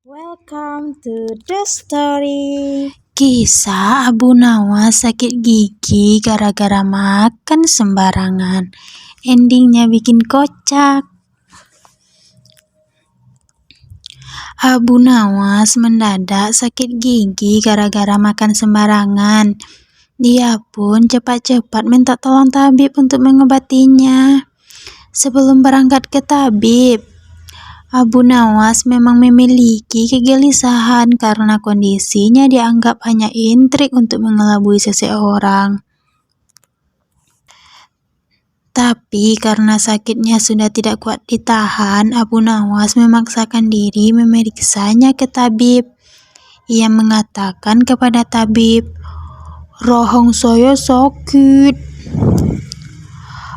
Welcome to the story. Kisah Abu Nawas sakit gigi gara-gara makan sembarangan. Endingnya bikin kocak. Abu Nawas mendadak sakit gigi gara-gara makan sembarangan. Dia pun cepat-cepat minta tolong tabib untuk mengobatinya. Sebelum berangkat ke tabib, Abu Nawas memang memiliki kegelisahan karena kondisinya dianggap hanya intrik untuk mengelabui seseorang. Tapi karena sakitnya sudah tidak kuat ditahan, Abu Nawas memaksakan diri memeriksanya ke tabib. Ia mengatakan kepada tabib, "Rahang saya sakit."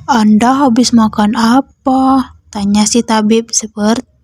"Anda habis makan apa?" tanya si tabib seperti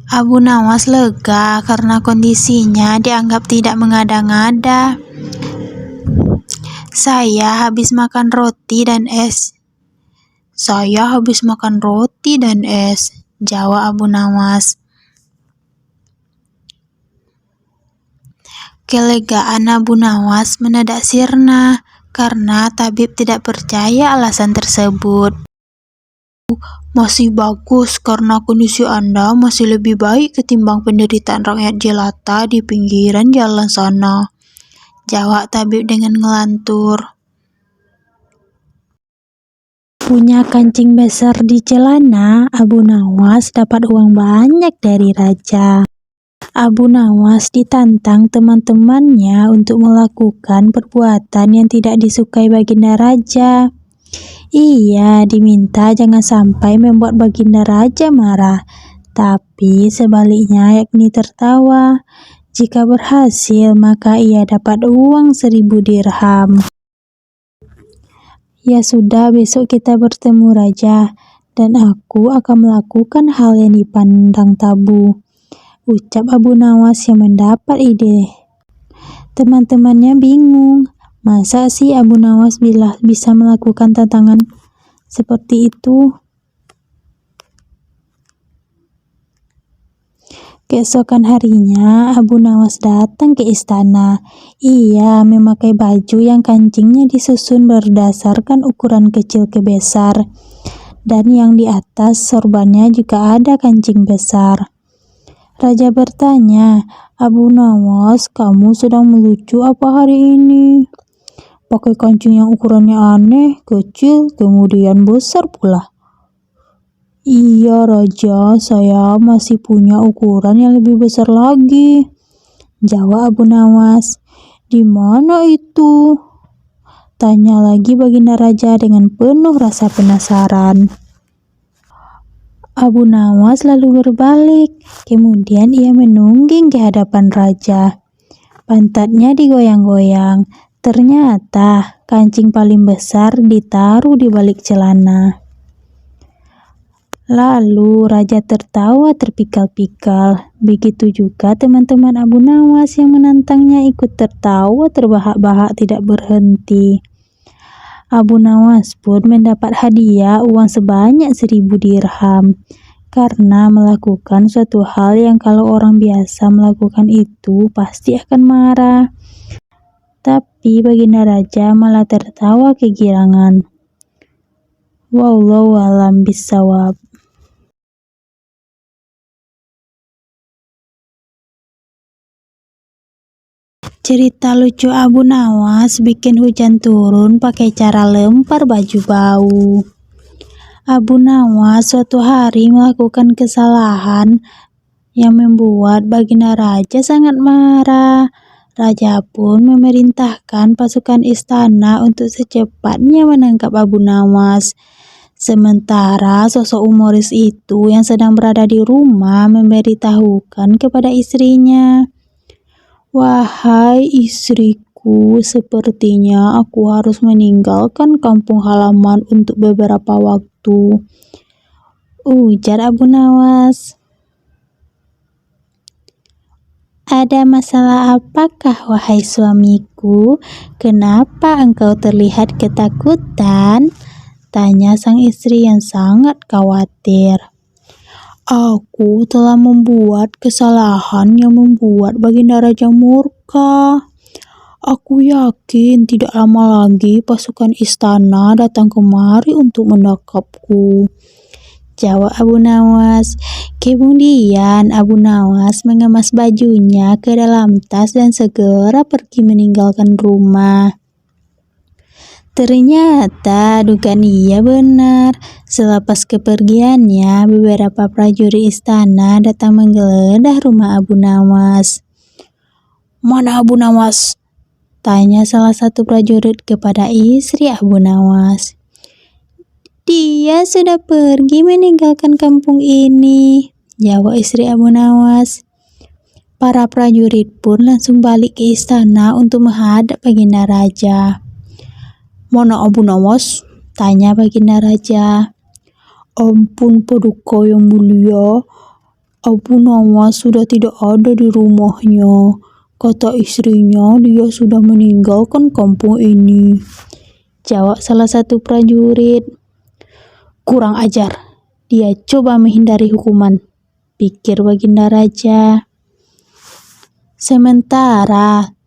Abu Nawas lega karena kondisinya dianggap tidak mengada-ngada. Saya habis makan roti dan es." "Saya habis makan roti dan es," jawab Abu Nawas. Kelegaan Abu Nawas mendadak sirna karena tabib tidak percaya alasan tersebut. "Masih bagus karena kondisi Anda masih lebih baik ketimbang penderitaan rakyat jelata di pinggiran jalan sana," jawab tabib dengan ngelantur. Punya kancing besar di celana, Abu Nawas dapat uang banyak dari raja. Abu Nawas ditantang teman-temannya untuk melakukan perbuatan yang tidak disukai baginda raja. Ia diminta jangan sampai membuat baginda raja marah, tapi sebaliknya yakni tertawa. Jika berhasil, maka ia dapat uang 1000 dirham. "Ya sudah, besok kita bertemu raja, dan aku akan melakukan hal yang dipandang tabu," ucap Abu Nawas yang mendapat ide. Teman-temannya bingung. Masa sih Abu Nawas bisa melakukan tantangan seperti itu? Keesokan harinya, Abu Nawas datang ke istana. Ia memakai baju yang kancingnya disusun berdasarkan ukuran kecil ke besar, dan yang di atas sorbannya juga ada kancing besar. Raja bertanya, "Abu Nawas, kamu sedang melucu apa hari ini? Pakai kancing yang ukurannya aneh, kecil, kemudian besar pula." "Iya Raja, saya masih punya ukuran yang lebih besar lagi," jawab Abu Nawas. "Di mana itu?" tanya lagi baginda raja dengan penuh rasa penasaran. Abu Nawas lalu berbalik, kemudian ia menungging ke hadapan raja. Pantatnya digoyang-goyang. Ternyata kancing paling besar ditaruh di balik celana. Lalu raja tertawa terpikal-pikal. Begitu juga teman-teman Abu Nawas yang menantangnya ikut tertawa terbahak-bahak tidak berhenti. Abu Nawas pun mendapat hadiah uang sebanyak 1000 dirham karena melakukan suatu hal yang kalau orang biasa melakukan itu pasti akan marah. Tapi baginda raja malah tertawa kegirangan. Wallahu a'lam bishawab. Cerita lucu Abu Nawas bikin hujan turun pakai cara lempar baju bau. Abu Nawas suatu hari melakukan kesalahan yang membuat baginda raja sangat marah. Raja pun memerintahkan pasukan istana untuk secepatnya menangkap Abu Nawas. Sementara sosok humoris itu yang sedang berada di rumah memberitahukan kepada istrinya, "Wahai istriku, sepertinya aku harus meninggalkan kampung halaman untuk beberapa waktu," ujar Abu Nawas. "Ada masalah apakah, wahai suamiku? Kenapa engkau terlihat ketakutan?" tanya sang istri yang sangat khawatir. Aku telah membuat kesalahan yang membuat Baginda Raja murka. Aku yakin tidak lama lagi pasukan istana datang kemari untuk menangkapku, jawab Abu Nawas. Kemudian Abu Nawas mengemas bajunya ke dalam tas dan segera pergi meninggalkan rumah. Ternyata dugaan ia benar. Selepas kepergiannya, beberapa prajurit istana datang menggeledah rumah Abu Nawas. "Mana Abu Nawas?" tanya salah satu prajurit kepada istri Abu Nawas. "Dia sudah pergi meninggalkan kampung ini," jawab istri Abu Nawas. Para prajurit pun langsung balik ke istana untuk menghadap Baginda Raja. "Mana Abu Nawas?" tanya Baginda Raja. "Ampun Paduka yang mulia, Abu Nawas sudah tidak ada di rumahnya. Kata istrinya dia sudah meninggalkan kampung ini," jawab salah satu prajurit. "Kurang ajar, dia coba menghindari hukuman," pikir Baginda Raja. Sementara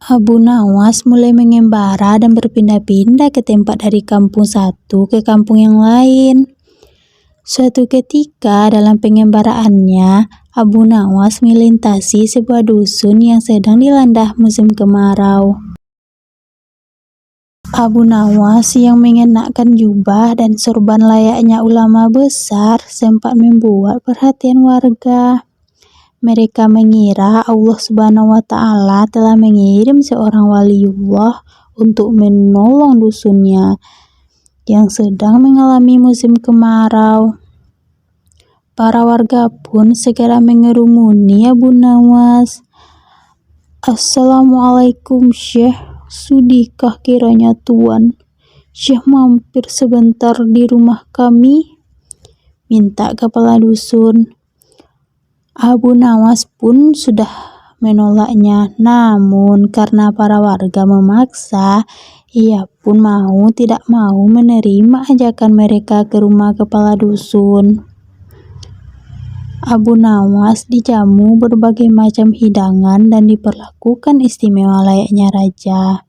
Abu Nawas mulai mengembara dan berpindah-pindah ke tempat dari kampung satu ke kampung yang lain. Suatu ketika dalam pengembaraannya, Abu Nawas melintasi sebuah dusun yang sedang dilanda musim kemarau. Abu Nawas yang mengenakan jubah dan sorban layaknya ulama besar sempat membuat perhatian warga. Mereka mengira Allah Subhanahu wa Ta'ala telah mengirim seorang waliullah untuk menolong dusunnya yang sedang mengalami musim kemarau. Para warga pun segera mengerumuni Abu Nawas. "Assalamualaikum Syekh, sudikah kiranya Tuan Syekh mampir sebentar di rumah kami?" minta kepala dusun. Abu Nawas pun sudah menolaknya, namun karena para warga memaksa, ia pun tidak mau menerima ajakan mereka ke rumah kepala dusun. Abu Nawas dijamu berbagai macam hidangan dan diperlakukan istimewa layaknya raja.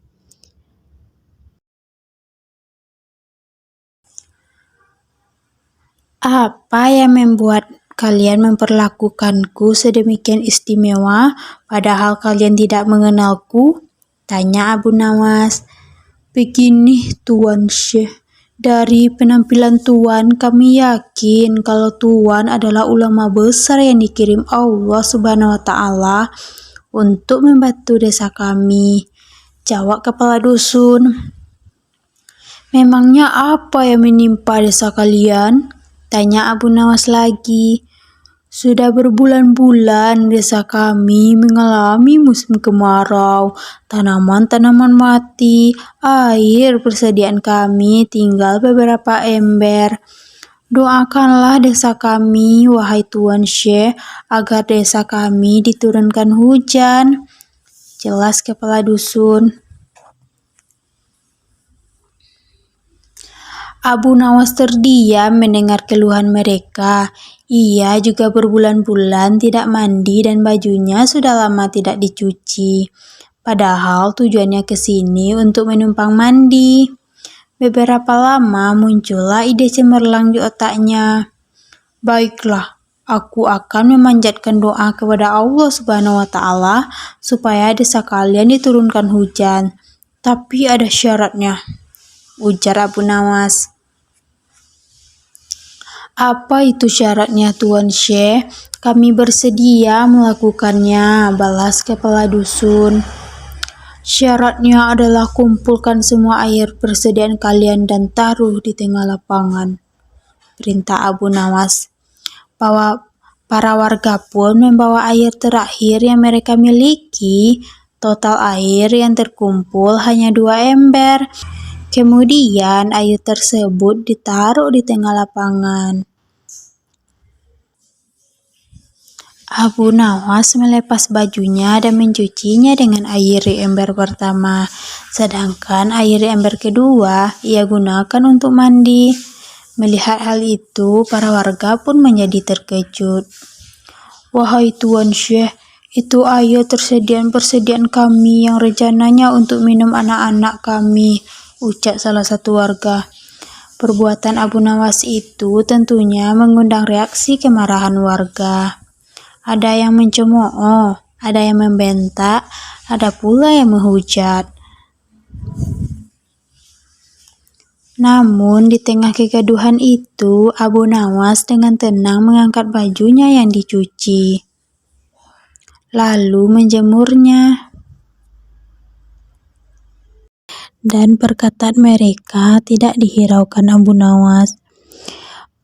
"Apa yang membuat kalian memperlakukanku sedemikian istimewa, padahal kalian tidak mengenalku?" tanya Abu Nawas. "Begini Tuan Syekh, dari penampilan Tuan kami yakin kalau Tuan adalah ulama besar yang dikirim Allah Subhanahu wa Ta'ala untuk membantu desa kami," jawab kepala dusun. "Memangnya apa yang menimpa desa kalian?" tanya Abu Nawas lagi. "Sudah berbulan-bulan desa kami mengalami musim kemarau. Tanaman-tanaman mati, air persediaan kami tinggal beberapa ember. Doakanlah desa kami, wahai Tuan Syekh, agar desa kami diturunkan hujan," jelas kepala dusun. Abu Nawas terdiam mendengar keluhan mereka. Ia juga berbulan-bulan tidak mandi dan bajunya sudah lama tidak dicuci. Padahal tujuannya ke sini untuk menumpang mandi. Beberapa lama muncullah ide cemerlang di otaknya. "Baiklah, aku akan memanjatkan doa kepada Allah Subhanahu wa Ta'ala supaya desa kalian diturunkan hujan. Tapi ada syaratnya," ujar Abu Nawas. "Apa itu syaratnya Tuan Syekh? Kami bersedia melakukannya," balas kepala dusun. "Syaratnya adalah kumpulkan semua air persediaan kalian dan taruh di tengah lapangan," perintah Abu Nawas. Para warga pun membawa air terakhir yang mereka miliki. Total air yang terkumpul hanya 2 ember. Kemudian air tersebut ditaruh di tengah lapangan. Abu Nawas melepas bajunya dan mencucinya dengan air di ember pertama, sedangkan air di ember kedua ia gunakan untuk mandi. Melihat hal itu, para warga pun menjadi terkejut. "Wahai Tuan Syekh, itu air persediaan kami yang rencananya untuk minum anak-anak kami," ucap salah satu warga. Perbuatan Abu Nawas itu tentunya mengundang reaksi kemarahan warga. Ada yang mencemooh, ada yang membentak, ada pula yang menghujat. Namun, di tengah kegaduhan itu, Abu Nawas dengan tenang mengangkat bajunya yang dicuci, lalu menjemurnya. Dan perkataan mereka tidak dihiraukan Abu Nawas.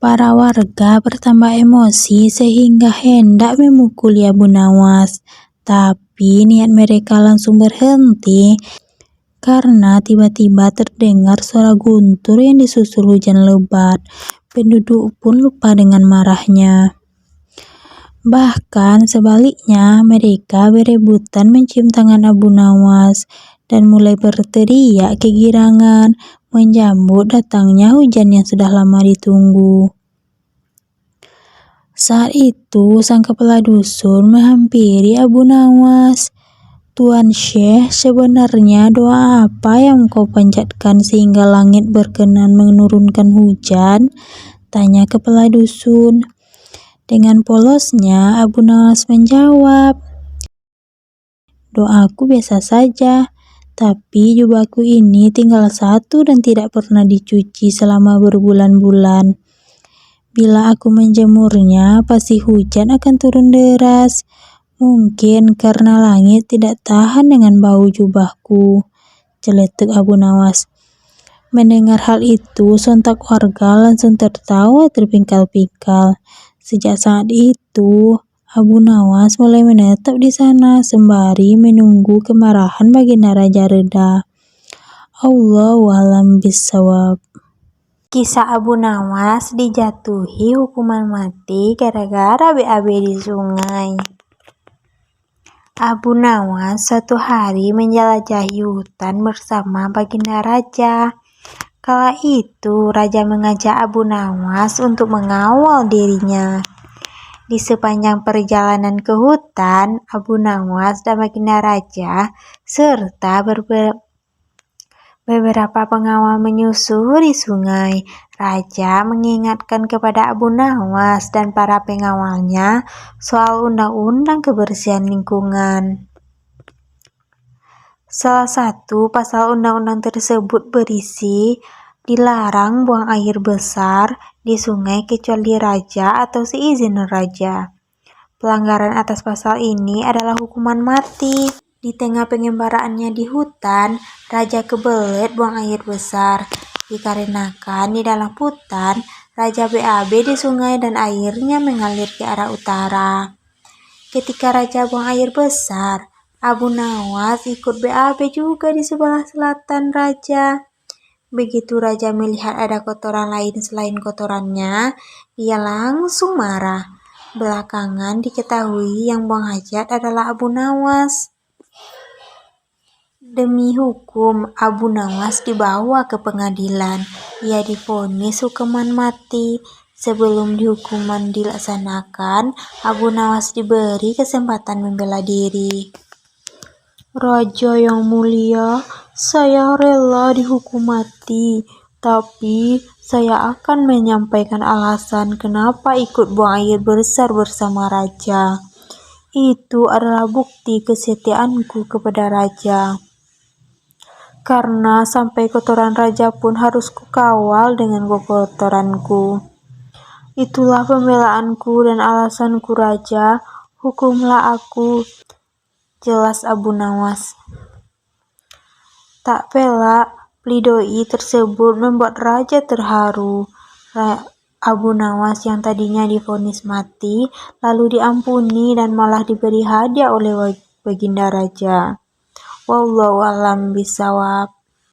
Para warga bertambah emosi sehingga hendak memukuli Abu Nawas. Tapi niat mereka langsung berhenti karena tiba-tiba terdengar suara guntur yang disusul hujan lebat. Penduduk pun lupa dengan marahnya. Bahkan sebaliknya, mereka berebutan mencium tangan Abu Nawas dan mulai berteriak kegirangan menyambut datangnya hujan yang sudah lama ditunggu. Saat itu, sang kepala dusun menghampiri Abu Nawas. "Tuan Syekh, sebenarnya doa apa yang kau panjatkan sehingga langit berkenan menurunkan hujan?" tanya kepala dusun. Dengan polosnya, Abu Nawas menjawab, "Doaku biasa saja, tapi jubahku ini tinggal satu dan tidak pernah dicuci selama berbulan-bulan. Bila aku menjemurnya, pasti hujan akan turun deras. Mungkin karena langit tidak tahan dengan bau jubahku," celetuk Abu Nawas. Mendengar hal itu, sontak warga langsung tertawa terpingkal-pingkal. Sejak saat itu, Abu Nawas mulai menetap di sana sembari menunggu kemarahan baginda Raja reda. Allahu a'lam bishawab. Kisah Abu Nawas dijatuhi hukuman mati gara-gara BAB di sungai. Abu Nawas suatu hari menjelajahi hutan bersama baginda raja. Kala itu, raja mengajak Abu Nawas untuk mengawal dirinya. Di sepanjang perjalanan ke hutan, Abu Nawas dan baginda raja serta beberapa pengawal menyusuri sungai. Raja mengingatkan kepada Abu Nawas dan para pengawalnya soal undang-undang kebersihan lingkungan. Salah satu pasal undang-undang tersebut berisi dilarang buang air besar di sungai kecuali raja atau seizin raja. Pelanggaran atas pasal ini adalah hukuman mati. Di tengah pengembaraannya di hutan, raja kebelet buang air besar. Dikarenakan di dalam hutan, raja BAB di sungai dan airnya mengalir ke arah utara. Ketika raja buang air besar, Abu Nawas ikut BAB juga di sebelah selatan raja. Begitu raja melihat ada kotoran lain selain kotorannya, dia langsung marah. Belakangan diketahui yang buang hajat adalah Abu Nawas. Demi hukum, Abu Nawas dibawa ke pengadilan. Ia divonis hukuman mati. Sebelum hukuman dilaksanakan, Abu Nawas diberi kesempatan membela diri. "Raja yang mulia, saya rela dihukum mati, tapi saya akan menyampaikan alasan kenapa ikut buang air besar bersama raja. Itu adalah bukti kesetiaanku kepada raja. Karena sampai kotoran raja pun harus kukawal dengan kotoranku. Itulah pembelaanku dan alasanku raja, hukumlah aku," jelas Abu Nawas. Tak pelak, pledoi tersebut membuat raja terharu. Abu Nawas yang tadinya divonis mati, lalu diampuni dan malah diberi hadiah oleh baginda raja. Wallahu a'lam bishawab.